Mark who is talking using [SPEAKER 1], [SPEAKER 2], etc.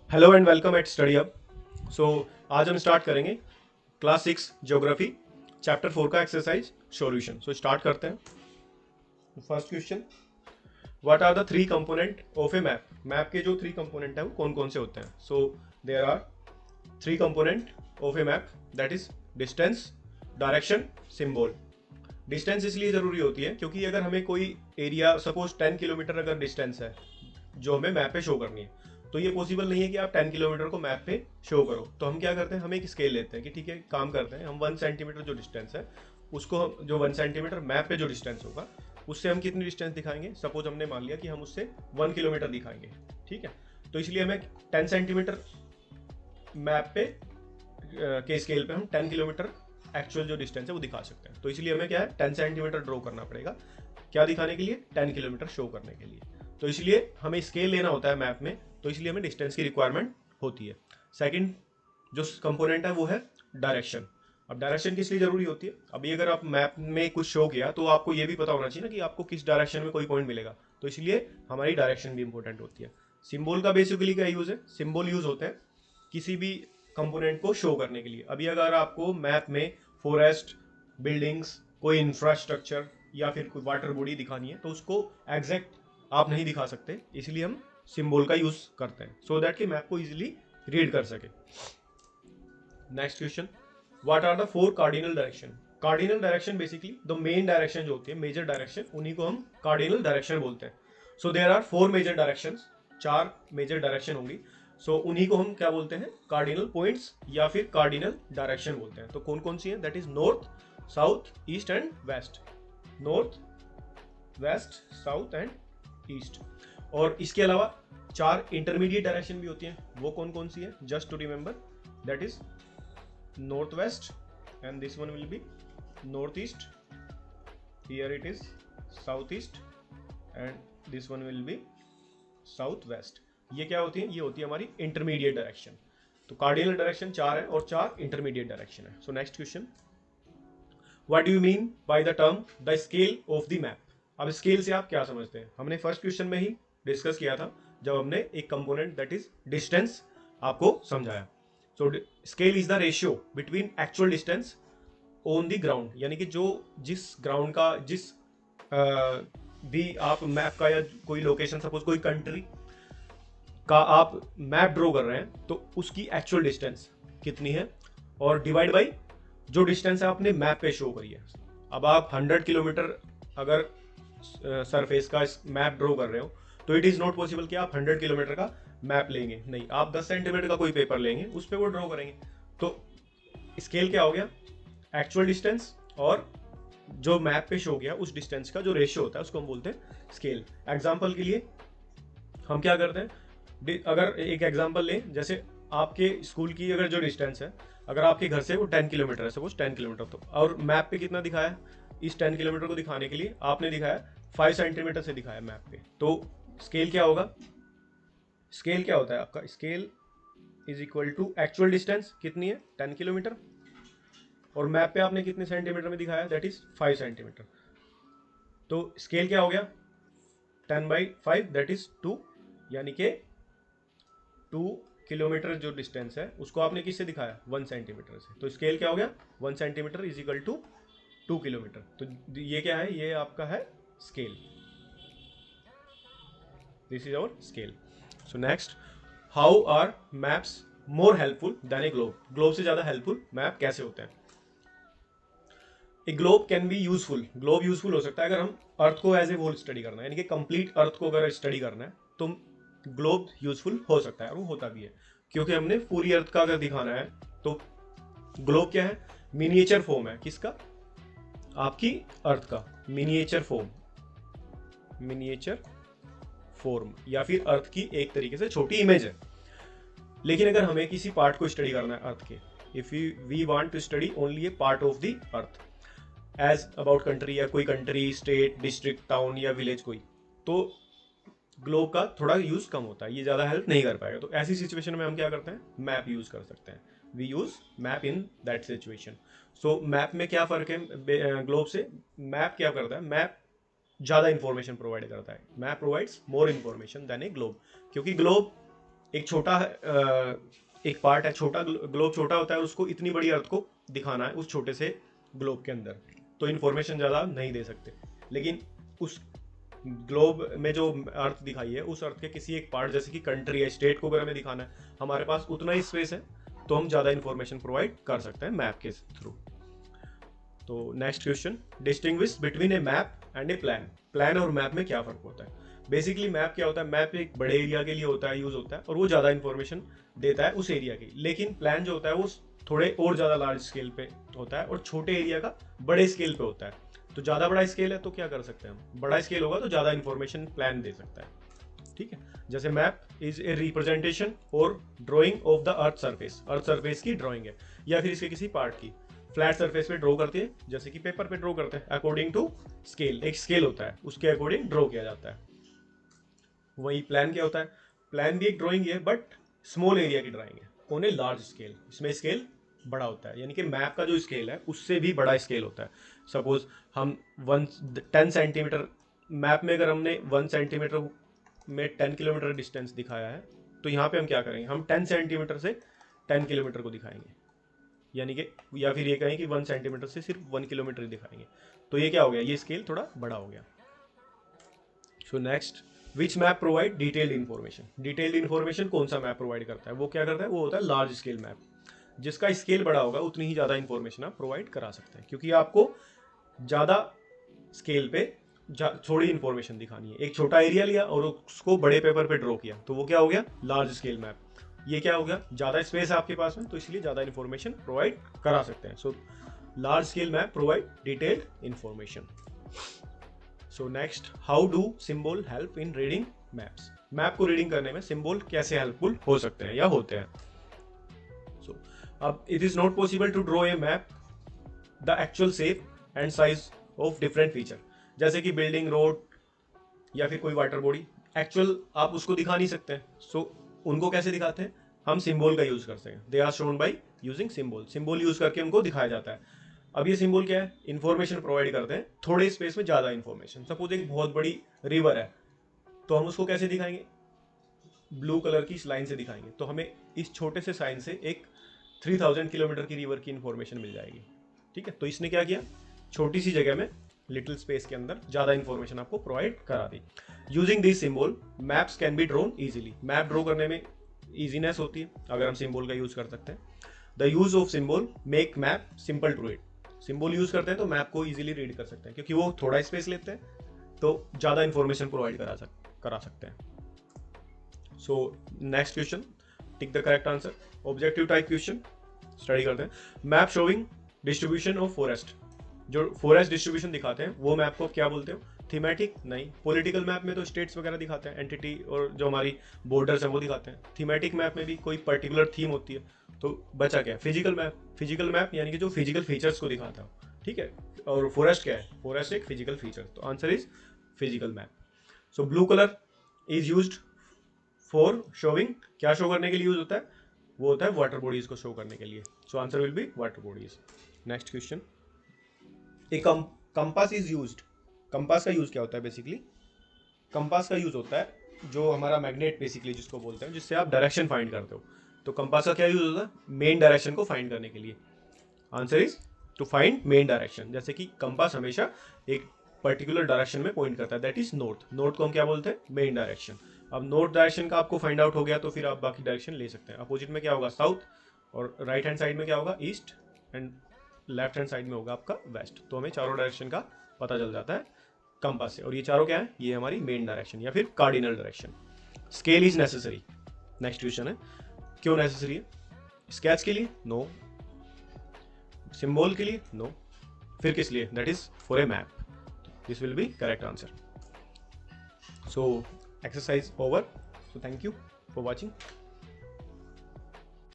[SPEAKER 1] Hello and welcome at study hub. So आज हम start करेंगे क्लास 6 ज्योग्राफी चैप्टर 4 का एक्सरसाइज सॉल्यूशन। सो start करते हैं। First question, what are the three component of a map. Map के जो three component हैं वो कौन कौन से होते हैं। So there are three component of a map, that is distance, direction, symbol. Distance इसलिए ज़रूरी होती है क्योंकि अगर हमें कोई एरिया सपोज 10 किलोमीटर अगर डिस्टेंस है जो हमें मैप पे शो करनी है, तो ये पॉसिबल नहीं है कि आप 10 किलोमीटर को मैप पे शो करो। तो हम क्या करते हैं, हम एक स्केल लेते हैं कि ठीक है, काम करते हैं हम 1 सेंटीमीटर जो डिस्टेंस है उसको जो 1 सेंटीमीटर मैप पे जो डिस्टेंस होगा उससे हम कितनी डिस्टेंस दिखाएंगे। सपोज हमने मान लिया कि हम उससे 1 किलोमीटर दिखाएंगे, ठीक है। तो इसलिए हमें 10 सेंटीमीटर मैप पे के स्केल पे हम 10 किलोमीटर एक्चुअल जो डिस्टेंस है वो दिखा सकते हैं। तो इसलिए हमें क्या है, 10 सेंटीमीटर ड्रॉ करना पड़ेगा। क्या दिखाने के लिए? 10 किलोमीटर शो करने के लिए। तो इसलिए हमें स्केल लेना होता है मैप में, तो इसलिए हमें डिस्टेंस की रिक्वायरमेंट होती है। सेकंड जो कंपोनेंट है वो है डायरेक्शन। अब डायरेक्शन किस लिए जरूरी होती है? अभी अगर आप मैप में कुछ शो किया तो आपको ये भी पता होना चाहिए ना कि आपको किस डायरेक्शन में कोई पॉइंट मिलेगा, तो इसलिए हमारी डायरेक्शन भी इंपॉर्टेंट होती है। सिंबल का बेसिकली क्या यूज है? सिंबल यूज होते हैं किसी भी कंपोनेंट को शो करने के लिए। अभी अगर आपको मैप में फॉरेस्ट, बिल्डिंग्स, कोई इंफ्रास्ट्रक्चर या फिर कोई वाटर बॉडी दिखानी है तो उसको एग्जैक्ट आप नहीं दिखा सकते, इसलिए हम सिंबल का यूज करते हैं सो दैट कि मैप को इजीली रीड कर सके। Next question, what are the four cardinal direction. Cardinal direction basically the main direction जो होती है, मेजर डायरेक्शन, उन्हीं को हम कार्डिनल डायरेक्शन बोलते हैं। So there are four major direction, चार मेजर डायरेक्शन होंगी। सो उन्हीं को हम क्या बोलते हैं? कार्डिनल पॉइंट्स या फिर कार्डिनल डायरेक्शन बोलते हैं। तो कौन कौन सी है? That is north, south, east and west. North, west, south and east. और इसके अलावा चार इंटरमीडिएट डायरेक्शन भी होती हैं। वो कौन कौन सी है? Just to remember, that is north west and this one will be north east, here it is south east and this one will be south west. ये क्या होती है? ये होती है हमारी इंटरमीडिएट डायरेक्शन। तो कार्डिनल डायरेक्शन चार है और चार इंटरमीडिएट डायरेक्शन है। So next question, what do you mean by the term the scale of the map. अब स्केल से आप क्या समझते हैं? हमने फर्स्ट क्वेश्चन में ही डिस्कस किया था जब हमने एक कंपोनेंट दैट इज डिस्टेंस आपको समझाया। So scale is the ratio between actual distance on the ground, यानी कि जो जिस ग्राउंड का जिस भी आप मैप का या कोई लोकेशन, सपोज कोई कंट्री का आप मैप ड्रॉ कर रहे हैं तो उसकी एक्चुअल डिस्टेंस कितनी है और डिवाइड बाई जो डिस्टेंस है आपने मैप पे शो करी है। अब आप 100 किलोमीटर अगर सरफेस का मैप ड्रॉ कर रहे हो तो इट इज नॉट पॉसिबल कि आप 100 किलोमीटर का मैप लेंगे, नहीं, आप 10 सेंटीमीटर का कोई पेपर लेंगे, उस पर वो ड्रॉ करेंगे। तो स्केल क्या हो गया? एक्चुअल डिस्टेंस और जो मैप पे शो किया उस डिस्टेंस का जो रेशियो होता है उसको हम बोलते हैं स्केल। एग्जाम्पल के लिए हम क्या करते हैं, अगर एक एग्जाम्पल लें, जैसे आपके स्कूल की अगर जो डिस्टेंस है, अगर आपके घर से वो 10 किलोमीटर है, सपोज 10 किलोमीटर, तो और मैप पे कितना दिखाया? इस 10 किलोमीटर को दिखाने के लिए आपने दिखाया 5 सेंटीमीटर से दिखाया मैप पे। तो स्केल क्या होगा? स्केल क्या होता है आपका? Scale is equal to actual distance कितनी है? 10 किलोमीटर, और मैप पे आपने कितने सेंटीमीटर में दिखाया? That is 5 centimetre. तो स्केल क्या हो गया? 10/5 दैट इज 2, यानी कि 2 किलोमीटर जो डिस्टेंस है उसको आपने किससे दिखाया? 1 सेंटीमीटर से। तो स्केल क्या हो गया? 1 centimetre is equal to 2 kilometre. तो ये क्या है? ये आपका है scale. This is our scale. So next, how are maps more helpful than a globe. Globe से ज्यादा हेल्पफुल मैप कैसे होते हैं? A globe can be useful. Globe useful हो सकता है अगर हम अर्थ को एज ए होल स्टडी करना है, यानी कि कंप्लीट अर्थ को अगर स्टडी करना है तो ग्लोब यूजफुल हो सकता है, और वो होता भी है क्योंकि हमने पूरी अर्थ का अगर दिखाना है तो ग्लोब क्या है? मिनिएचर फॉर्म है किसका? आपकी अर्थ का मिनिएचर फॉर्म, मिनिएचर फॉर्म या फिर अर्थ की एक तरीके से छोटी इमेज है। लेकिन अगर हमें किसी पार्ट को स्टडी करना है अर्थ के, if we want to study only a part of the earth as about country, या कोई कंट्री, स्टेट, डिस्ट्रिक्ट, टाउन या विलेज कोई, तो ग्लोब का थोड़ा यूज कम होता है, ये ज्यादा हेल्प नहीं कर पाएगा। तो ऐसी सिचुएशन में हम क्या करते हैं? मैप यूज कर सकते हैं। We use map in that situation. So map में क्या फर्क है ग्लोब से? मैप क्या करता है? मैप ज्यादा इंफॉर्मेशन प्रोवाइड करता है। Map provides more information than a globe, क्योंकि ग्लोब एक छोटा एक पार्ट है, छोटा ग्लोब छोटा होता है, उसको इतनी बड़ी अर्थ को दिखाना है उस छोटे से ग्लोब के अंदर, तो इन्फॉर्मेशन ज़्यादा नहीं दे सकते। लेकिन उस ग्लोब में जो अर्थ दिखाई है, उस अर्थ के किसी एक पार्ट जैसे कि कंट्री या स्टेट को अगर हमें दिखाना है, हमारे पास उतना ही स्पेस है, तो हम ज़्यादा इन्फॉर्मेशन प्रोवाइड कर सकते हैं मैप के थ्रू। तो next question, distinguish between A map and A plan. Plan और मैप में क्या फ़र्क होता है? बेसिकली मैप क्या होता है, मैप एक बड़े एरिया के लिए होता है, यूज़ होता है, और वो ज़्यादा इन्फॉर्मेशन देता है उस एरिया की। लेकिन प्लान जो होता है वो थोड़े और ज़्यादा लार्ज स्केल पे होता है और छोटे एरिया का बड़े स्केल पे होता है। तो ज़्यादा बड़ा स्केल है तो क्या कर सकते हैं हम, बड़ा स्केल होगा तो ज़्यादा इन्फॉर्मेशन प्लान दे सकता है। ठीक है, जैसे मैप इज ए रिप्रेजेंटेशन और drying of the earth surface, earth surface की ड्राइंग है या फिर इसके किसी पार्ट की। फ्लैट सरफेस पे ड्रॉ करते हैं, जैसे कि पेपर पे ड्रॉ करते हैं, अकॉर्डिंग टू स्केल, एक स्केल होता है उसके अकॉर्डिंग ड्रॉ किया जाता है। वही प्लान क्या होता है, प्लान भी एक ड्राइंग है बट स्मॉल एरिया की ड्राइंग है ऑन ए लार्ज स्केल, इसमें स्केल बड़ा होता है, यानी कि मैप का जो स्केल है उससे भी बड़ा स्केल होता है। सपोज हम 10 सेंटीमीटर मैप में, अगर हमने 1 सेंटीमीटर में 10 किलोमीटर डिस्टेंस दिखाया है, तो यहाँ पे हम क्या करेंगे, हम 10 सेंटीमीटर से 10 किलोमीटर को दिखाएंगे, यानी कि या फिर ये कहें कि 1 सेंटीमीटर से सिर्फ 1 किलोमीटर ही दिखाएंगे। तो ये क्या हो गया, ये स्केल थोड़ा बड़ा हो गया। So next, which map provide detailed information. Detailed information कौन सा मैप प्रोवाइड करता है, वो क्या करता है, वो होता है लार्ज स्केल मैप। जिसका स्केल बड़ा होगा उतनी ही ज़्यादा इन्फॉर्मेशन आप प्रोवाइड करा सकते हैं, क्योंकि आपको ज़्यादा स्केल पे थोड़ी इन्फॉर्मेशन दिखानी है। एक छोटा एरिया लिया और उसको बड़े पेपर पे ड्रॉ किया, तो वो क्या हो गया, लार्ज स्केल मैप। ये क्या हो गया, ज़्यादा स्पेस है आपके पास में, तो इसलिए ज़्यादा इन्फॉर्मेशन प्रोवाइड करा सकते हैं। So large scale map provide detailed information. So next, how do symbol help in reading maps. Map को रीडिंग करने में सिंबल कैसे हेल्पफुल हो सकते हैं या होते हैं। सो अब it is not possible to draw a map the actual shape and size of different feature, जैसे कि बिल्डिंग, रोड या फिर कोई वाटर बॉडी, एक्चुअल आप उसको दिखा नहीं सकते हैं। सो उनको कैसे दिखाते हैं, हम सिंबल का यूज करते हैं। They are shown by using symbol, symbol use करके उनको दिखाया जाता है। अब ये सिंबल क्या है, इन्फॉर्मेशन प्रोवाइड करते हैं, थोड़े स्पेस में ज़्यादा इन्फॉर्मेशन। सपोज एक बहुत बड़ी रिवर है, तो हम उसको कैसे दिखाएंगे, ब्लू कलर की लाइन से दिखाएंगे, तो हमें इस छोटे से साइन से एक 3000 किलोमीटर की रिवर की इन्फॉर्मेशन मिल जाएगी। ठीक है, तो इसने क्या किया, छोटी सी जगह में, लिटिल स्पेस के अंदर ज़्यादा इन्फॉर्मेशन आपको प्रोवाइड करा दी। Using this symbol maps can be drawn easily, map draw करने में ईजीनेस होती है अगर हम सिंबल का यूज कर सकते हैं। The use of symbol make map simple to read, symbol use करते हैं तो मैप को इजीली रीड कर सकते हैं, क्योंकि वो थोड़ा स्पेस लेते हैं तो ज़्यादा इन्फॉर्मेशन प्रोवाइड करा सकते हैं। सो next question, tick the correct answer. Objective type question study करते हैं। Map showing distribution of forest, जो फॉरेस्ट डिस्ट्रीब्यूशन दिखाते हैं वो मैप को क्या बोलते हो, थीमेटिक नहीं। पॉलिटिकल मैप में तो स्टेट्स वगैरह दिखाते हैं, एंटिटी और जो हमारी बॉर्डर्स हैं वो दिखाते हैं। थीमेटिक मैप में भी कोई पर्टिकुलर थीम होती है, तो बचा क्या, फिजिकल मैप। फिजिकल मैप यानी कि जो फिजिकल फीचर्स को दिखाता है, ठीक है। और फॉरेस्ट क्या है, फॉरेस्ट एक फिजिकल फीचर, तो answer is physical map. So blue colour is used for showing, क्या शो करने के लिए यूज होता है, वो होता है वाटर बॉडीज को शो करने के लिए। So answer will be water bodies. Next question, A compass is used. Compass का यूज क्या होता है, बेसिकली कंपास का यूज होता है जो हमारा मैग्नेट बेसिकली जिसको बोलते हैं, जिससे आप डायरेक्शन फाइंड करते हो। तो कंपास का क्या यूज होता है, मेन डायरेक्शन को फाइंड करने के लिए। Answer is to find main direction. जैसे कि कंपास हमेशा एक पर्टिकुलर डायरेक्शन में पॉइंट करता है, दैट इज नॉर्थ। नॉर्थ को हम क्या बोलते हैं, मेन डायरेक्शन। अब नॉर्थ डायरेक्शन का आपको फाइंड आउट हो गया तो फिर आप बाकी डायरेक्शन ले सकते हैं। अपोजिट में क्या होगा, साउथ, और राइट हैंड साइड में क्या होगा, east, and left hand side में होगा आपका वेस्ट। तो हमें चारों डायरेक्शन का पता चल जाता है कंपास से। और ये चारों क्या है, ये हमारी मेन डायरेक्शन या फिर cardinal direction. Scale is necessary. Next question है, क्यों नेसेसरी है, स्केच के लिए नो, सिंबल के लिए नो, फिर किस लिए, that is for a map. This will be correct answer. So exercise over. So thank you for watching.